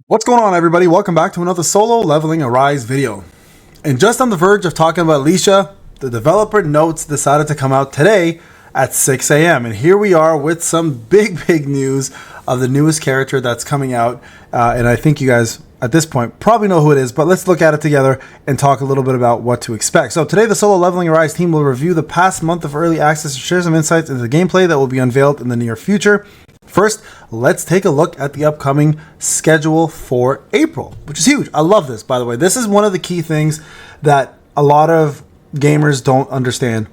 What's going on, everybody? Welcome back to another solo leveling Arise video. And just on the verge of talking about Alicia, the developer notes decided to come out today at 6 a.m. And here we are with some big news of the newest character that's coming out. And I think you guys at this point probably know who it is, but let's look at it together and talk a little bit about what to expect. So today the Solo Leveling Arise team will review the past month of early access and share some insights into the gameplay that will be unveiled in the near future. First, let's take a look at the upcoming schedule for April, which is huge. I love this, by the way. This is one of the key things that a lot of gamers don't understand.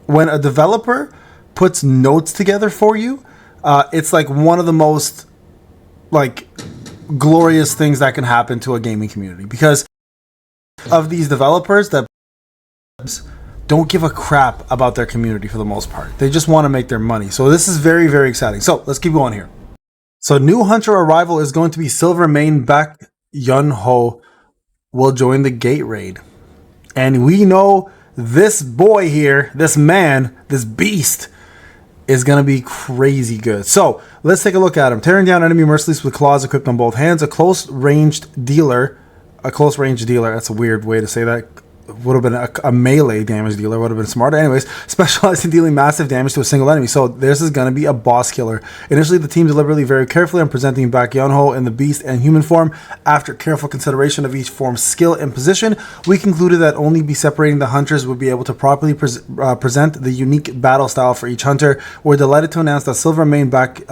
When a developer puts notes together for you, it's like one of the most glorious things that can happen to a gaming community, because of these developers that don't give a crap about their community for the most part. They just want to make their money. So this is very exciting. So let's keep going here. So new hunter arrival is going to be Silvermane Baek Yun-ho will join the gate raid. And we know this boy here, this man, this beast is going to be crazy good. So let's take a look at him. Tearing down enemy mercilessly with claws equipped on both hands. A close ranged dealer. That's a weird way to say that. Would have been a melee damage dealer, would have been smarter. Anyways, specialized in dealing massive damage to a single enemy. So this is going to be a boss killer. Initially, the team deliberately very carefully on presenting Baek Yun-ho in the beast and human form. After careful consideration of each form's skill and position, we concluded that only be separating the hunters would be able to properly present the unique battle style for each hunter. We're delighted to announce that Silvermane Baek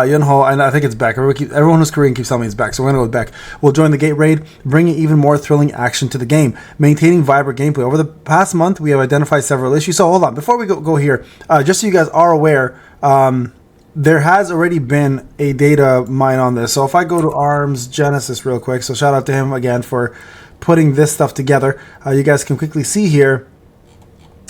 Yun-ho, and I think it's Baek. Everyone who's Korean keeps telling me it's Baek, so we're going to go with Baek. Will join the gate raid, bringing even more thrilling action to the game, maintaining vibrant gameplay. Over the past month, we have identified several issues. So hold on, before we go here, just so you guys are aware, there has already been a data mine on this. So if I go to Arms Genesis real quick, so shout out to him again for putting this stuff together. You guys can quickly see here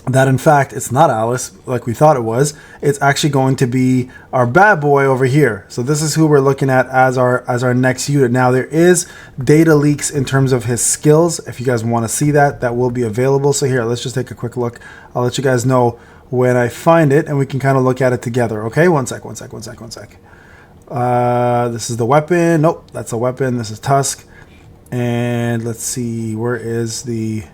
that in fact it's not Alice like we thought it was. It's actually going to be our bad boy over here. So this is who we're looking at as our next unit. Now there is data leaks in terms of his skills. If you guys want to see that, that will be available. So here, let's just take a quick look. I'll let you guys know when I find it and we can kind of look at it together. Okay, one sec. This is the weapon. Nope, that's a weapon. This is Tusk. And let's see, where is the...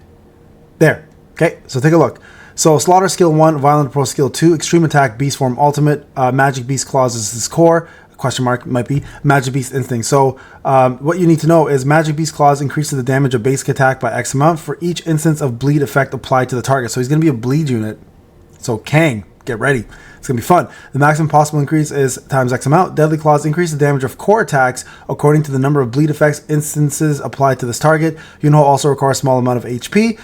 There. Okay, so take a look. So Slaughter skill 1, Violent Pro skill 2, Extreme Attack, Beast Form Ultimate, Magic Beast Claws is his core, question mark might be, Magic Beast Instinct. So what you need to know is Magic Beast Claws increases the damage of basic attack by X amount for each instance of bleed effect applied to the target. So he's going to be a bleed unit. So Kang, get ready. It's going to be fun. The maximum possible increase is times X amount. Deadly Claws increase the damage of core attacks according to the number of bleed effects instances applied to this target. Yun-ho also requires a small amount of HP.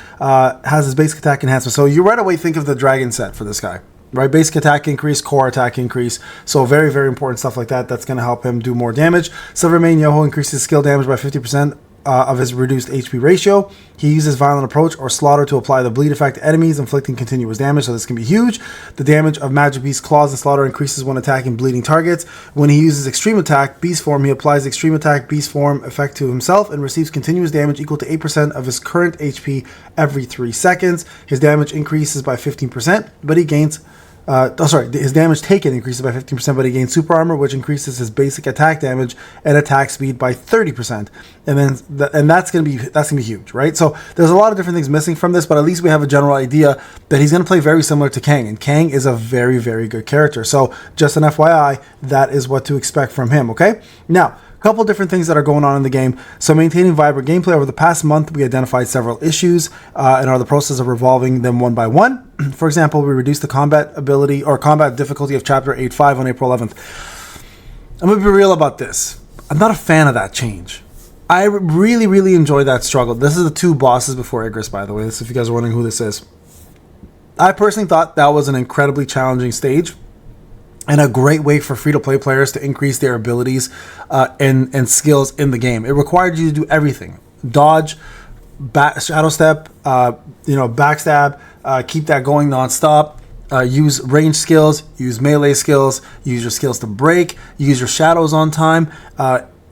Has his basic attack enhancement. So you right away think of the dragon set for this guy. Right, basic attack increase, core attack increase. So very important stuff like that. That's going to help him do more damage. Silvermane Yun-ho increases skill damage by 50%. Of his reduced HP ratio. He uses Violent Approach or Slaughter to apply the bleed effect to enemies, inflicting continuous damage, so this can be huge. The damage of Magic Beast Claws and Slaughter increases when attacking bleeding targets. When he uses Extreme Attack, Beast Form, he applies Extreme Attack, Beast Form effect to himself and receives continuous damage equal to 8% of his current HP every 3 seconds. His damage increases by 15%, but he gains... his damage taken increases by 15%, but he gains super armor, which increases his basic attack damage and attack speed by 30%. And that's gonna be huge, right? So there's a lot of different things missing from this, but at least we have a general idea that he's gonna play very similar to Kang, and Kang is a very good character. So just an FYI, that is what to expect from him. Okay, now, couple different things that are going on in the game. So maintaining vibrant gameplay. Over the past month, we identified several issues and are in the process of resolving them one by one. For example, we reduced the combat ability or combat difficulty of Chapter 8.5 on April 11th. I'm going to be real about this. I'm not a fan of that change. I really enjoy that struggle. This is the 2 bosses before Igris, by the way. This, if you guys are wondering who this is. I personally thought that was an incredibly challenging stage, and a great way for free-to-play players to increase their abilities and skills in the game. It required you to do everything. Dodge, shadow step, backstab, keep that going non-stop, use range skills, use melee skills, use your skills to break, use your shadows on time.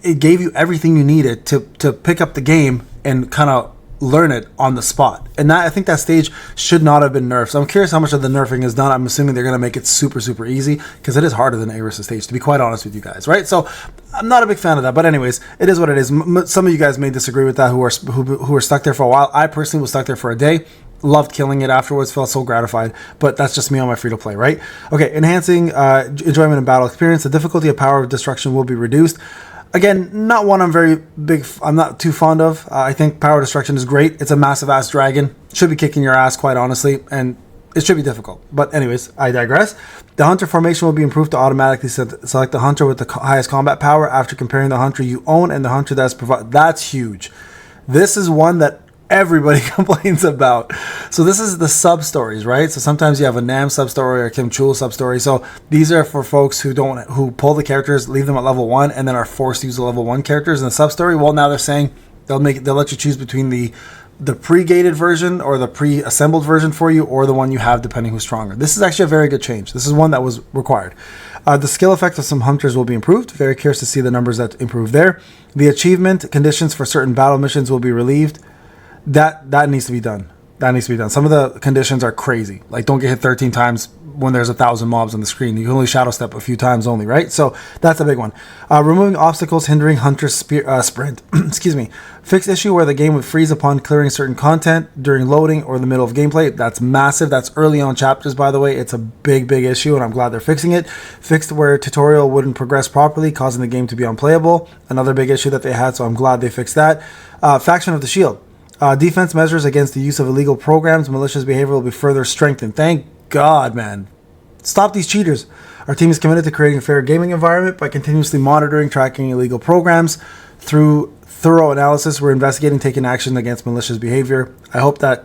It gave you everything you needed to pick up the game and kind of learn it on the spot. And I think that stage should not have been nerfed. So I'm curious how much of the nerfing is done. I'm assuming they're going to make it super, super easy, because it is harder than Aris's stage, to be quite honest with you guys, right? So I'm not a big fan of that. But anyways, it is what it is. Some of you guys may disagree with that who are stuck there for a while. I personally was stuck there for a day. Loved killing it afterwards, felt so gratified, but that's just me on my free-to-play, right? Okay, enhancing enjoyment and battle experience. The difficulty of Power of Destruction will be reduced. Again, not one I'm not too fond of. I think Power Destruction is great. It's a massive ass dragon. Should be kicking your ass, quite honestly, and it should be difficult. But anyways, I digress. The Hunter formation will be improved to automatically select the Hunter with the highest combat power after comparing the Hunter you own and the Hunter that's provided. That's huge. This is one that everybody complains about. So this is the sub-stories, right? So sometimes you have a Nam sub-story or a Kim Chul sub-story. So these are for folks who pull the characters, leave them at level 1, and then are forced to use the level 1 characters in the sub-story. Well, now they're saying they'll let you choose between the pre-gated version or the pre-assembled version for you, or the one you have, depending who's stronger. This is actually a very good change. This is one that was required. The skill effect of some hunters will be improved. Very curious to see the numbers that improve there. The achievement conditions for certain battle missions will be relieved. That needs to be done. That needs to be done. Some of the conditions are crazy. Like, don't get hit 13 times when there's 1,000 mobs on the screen. You can only shadow step a few times only, right? So that's a big one. Removing obstacles hindering hunter's sprint. Excuse me. Fixed issue where the game would freeze upon clearing certain content during loading or in the middle of gameplay. That's massive. That's early on chapters, by the way. It's a big issue, and I'm glad they're fixing it. Fixed where tutorial wouldn't progress properly, causing the game to be unplayable. Another big issue that they had, so I'm glad they fixed that. Faction of the Shield. Defense measures against the use of illegal programs, malicious behavior will be further strengthened. Thank God, man. Stop these cheaters. Our team is committed to creating a fair gaming environment by continuously monitoring, tracking illegal programs. Through thorough analysis, we're investigating, taking action against malicious behavior. I hope that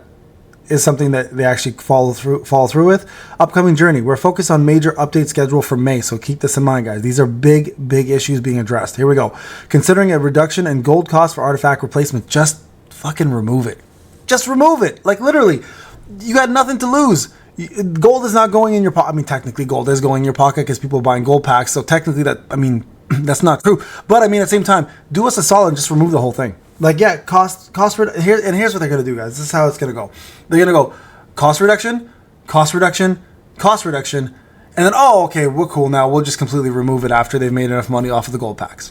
is something that they actually follow through with. Upcoming journey. We're focused on major update schedule for May, so keep this in mind, guys. These are big issues being addressed. Here we go. Considering a reduction in gold cost for artifact replacement, just fucking remove it. Just remove it. Like, literally, you got nothing to lose. Gold is not going in your pocket. I mean, technically, gold is going in your pocket because people are buying gold packs. So technically, that's not true. But I mean, at the same time, do us a solid and just remove the whole thing. Like, yeah, here's what they're gonna do, guys. This is how it's gonna go. They're gonna go cost reduction, and then okay, we're cool now. We'll just completely remove it after they've made enough money off of the gold packs.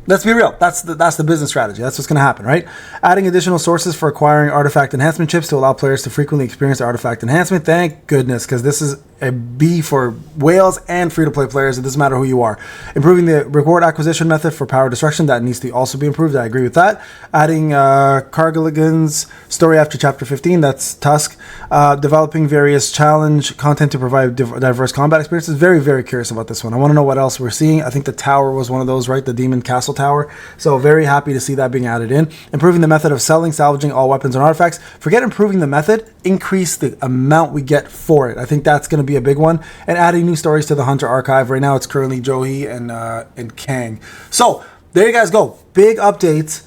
Let's be real. That's the business strategy. That's what's going to happen, right? Adding additional sources for acquiring artifact enhancement chips to allow players to frequently experience artifact enhancement. Thank goodness, because this is a B for whales and free-to-play players. It doesn't matter who you are. Improving the reward acquisition method for power destruction. That needs to also be improved. I agree with that. Adding Cargilligan's story after Chapter 15. That's Tusk. Developing various challenge content to provide diverse combat experiences. Very, very curious about this one. I want to know what else we're seeing. I think the tower was one of those, right? The Demon Castle Tower. So very happy to see that being added in. Improving the method of selling, salvaging all weapons and artifacts. Forget improving the method. Increase the amount we get for it. I think that's going to be a big one. And adding new stories to the Hunter archive. Right now it's currently Joey and Kang. So there you guys go. Big updates.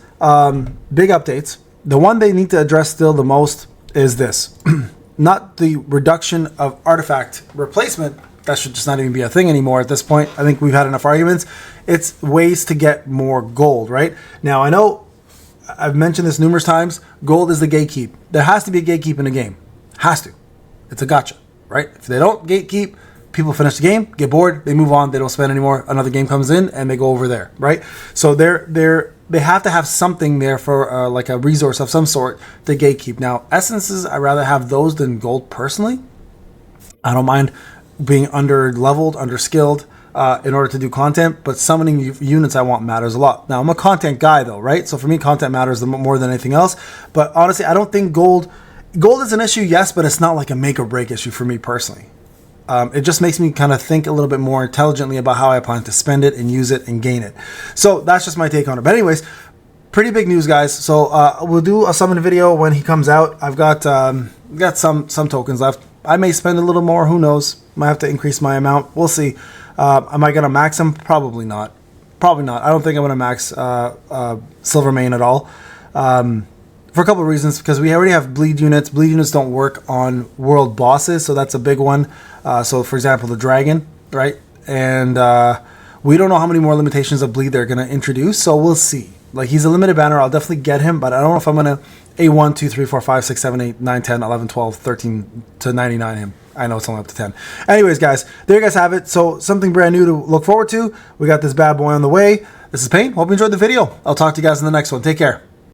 The one they need to address still the most is this. Not the reduction of artifact replacement. That should just not even be a thing anymore at this point. I think we've had enough arguments. It's ways to get more gold, right? Now, I know I've mentioned this numerous times. Gold is the gatekeep. There has to be a gatekeep in a game. Has to. It's a gotcha, right? If they don't gatekeep, people finish the game, get bored, they move on, they don't spend anymore. Another game comes in and they go over there, right? So they have to have something there for like a resource of some sort to gatekeep. Now, essences, I'd rather have those than gold personally. I don't mind being under-leveled, under-skilled in order to do content, but summoning units I want matters a lot. Now, I'm a content guy though, right? So for me, content matters more than anything else. But honestly, I don't think gold is an issue, yes, but it's not like a make or break issue for me personally. It just makes me kind of think a little bit more intelligently about how I plan to spend it and use it and gain it. So that's just my take on it. But anyways, pretty big news, guys. So we'll do a summon video when he comes out. I've got some tokens left. I may spend a little more. Who knows? Might have to increase my amount. We'll see. Am I going to max him? Probably not. Probably not. I don't think I'm going to max Silvermane at all. For a couple of reasons. Because we already have bleed units. Bleed units don't work on world bosses. So that's a big one. So for example, the dragon, right? And we don't know how many more limitations of bleed they're going to introduce. So we'll see. Like, he's a limited banner. I'll definitely get him. But I don't know if I'm going to a 1, 2, 3, 4, 5, 6, 7, 8, 9, 10, 11, 12, 13 to 99. I know it's only up to 10. Anyways, guys, there you guys have it. So something brand new to look forward to. We got this bad boy on the way. This is Payne. Hope you enjoyed the video. I'll talk to you guys in the next one. Take care.